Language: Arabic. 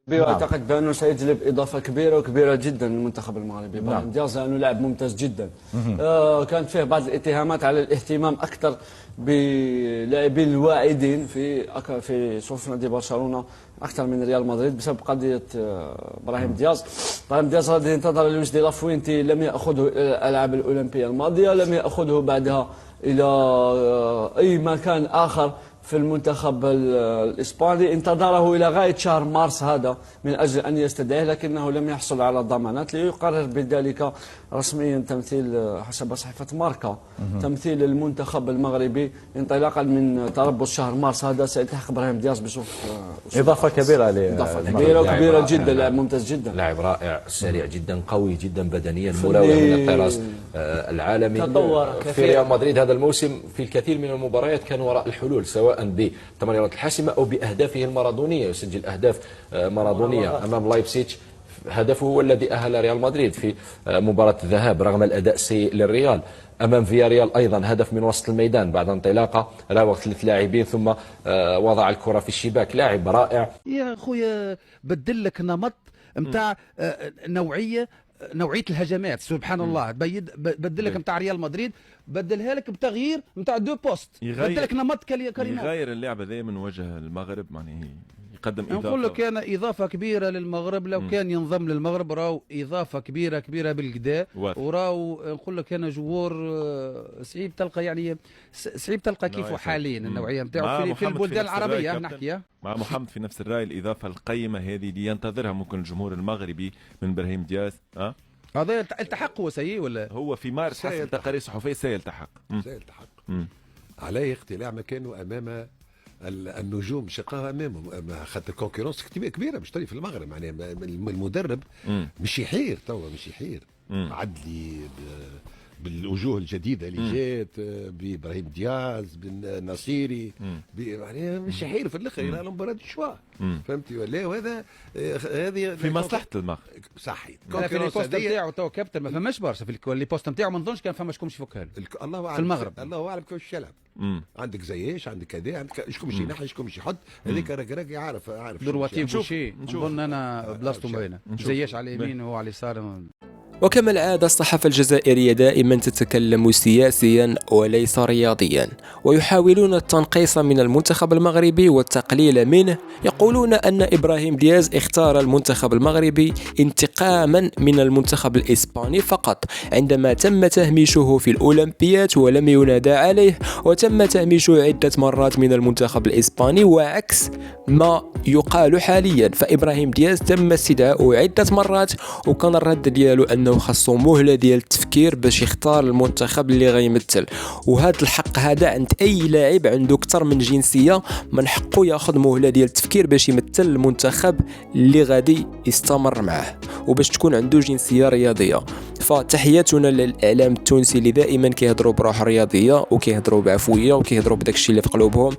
نعم. أعتقد بأنه سيجلب إضافة كبيرة وكبيرة جدا للمنتخب المغربي. إبراهيم دياز لأنه لاعب ممتاز جدا. كانت فيه بعض الاتهامات على الاهتمام أكثر بلاعبين الواعدين في صفوف نادي برشلونة أكثر من ريال مدريد بسبب قضية إبراهيم دياز. إبراهيم دياز الذي انتظر لويس دي لافوينتي لم يأخذه إلى الألعاب الأولمبية الماضية، لم يأخذه بعدها إلى أي مكان آخر في المنتخب الإسباني. انتظره إلى غاية شهر مارس هذا من أجل أن يستدعيه، لكنه لم يحصل على ضمانات ليقرر بذلك رسميا تمثيل حسب صحيفة ماركا تمثيل المنتخب المغربي انطلاقا من تربص شهر مارس هذا. سيلتحق إبراهيم دياز بصف إضافة كبيرة إضافة كبيرة كبيرة جدا. لاعب ممتاز جدا، لاعب رائع، سريع جدا، قوي جدا بدنيا، مراوغ من الطراز العالمي. تطور في ريال مدريد هذا الموسم في الكثير من المباريات كان وراء الحلول، سواء بالتمريرات الحاسمة أو بأهدافه المارادونية. يسجل أهداف مارادونية أمام لايبسيتش. هدفه هو الذي أهل ريال مدريد في مباراة الذهاب رغم الأداء السيء للريال. أمام فياريال أيضا هدف من وسط الميدان بعد انطلاقة راوغ 3 لاعبين ثم وضع الكرة في الشباك. لاعب رائع يا خويا، بدل لك نمط نتاع نوعية الهجمات. سبحان الله، بدل لك نتاع ريال مدريد، بدلها لك بتغيير نتاع دو بوست، بدل لك نمط كريمات. يغير اللعبة ذي من وجه المغرب، يعني يقدم إضافة. نقول لك كان إضافة كبيرة للمغرب لو كان ينضم للمغرب، راو إضافة كبيرة بالكدا. وراو نقول لك كان جوار صعيب تلقى، يعني صعيب تلقى كيفه حاليا النوعية نتاعو في البلدان العربية نحكيها. مع محمد في نفس الرأي، الإضافة القيمة هذه اللي ينتظرها ممكن الجمهور المغربي من إبراهيم دياز. هذا التحق هو سيء ولا هو في مارس حسب تقارير صحفية سيلتحق. عليه اختلاع مكانه امام النجوم شقاها امامه، خاطر الكونكورونس كبيره باش في المغرب. يعني المدرب مش يحير توا، مش يحير عدلي بالوجوه الجديده اللي جات، بابراهيم دياز، بالنصيري، يعني مش يحير في الاخر الى المباراه شوا. فهمتي ولا؟ وهذا هذه في مصلحه المغرب. صحيح. في البوست نتاعو تو كابتن ما فماش برشا في البوست نتاعو، ما نظنش كان فما شكون يفكها الله اعلم في المغرب. الله اعلم كيفاش يلعب. عندك زياش، عندك كذا، عندك شكون باش ينحي، شكون باش يحط. هذيك راك عارف درواتي بوشي. نظن انا بلاصتو باينه، زياش على اليمين وهو على اليسار. وكما العادة الصحافة الجزائرية دائما تتكلم سياسيا وليس رياضيا، ويحاولون التنقيص من المنتخب المغربي والتقليل منه. يقولون أن إبراهيم دياز اختار المنتخب المغربي انتقاما من المنتخب الإسباني فقط، عندما تم تهميشه في الأولمبيات ولم ينادى عليه، وتم تهميشه عدة مرات من المنتخب الإسباني، وعكس ما يقال حاليا. فإبراهيم دياز تم استدعاؤه عدة مرات، وكان الرد ديالو أنه خاصو مهلة ديال التفكير باش يختار المنتخب اللي غيمثل. وهذا الحق هذا عند أي لاعب عنده أكثر من جنسية، من حقه ياخذ مهلة ديال التفكير باش يمثل المنتخب اللي غادي يستمر معه، وباش تكون عنده جنسية رياضية. فتحياتنا للإعلام التونسي اللي دائما كيهضروا بروح رياضية وكيهضروا بعفوية وكيهضروا بداك الشيء اللي في قلوبهم.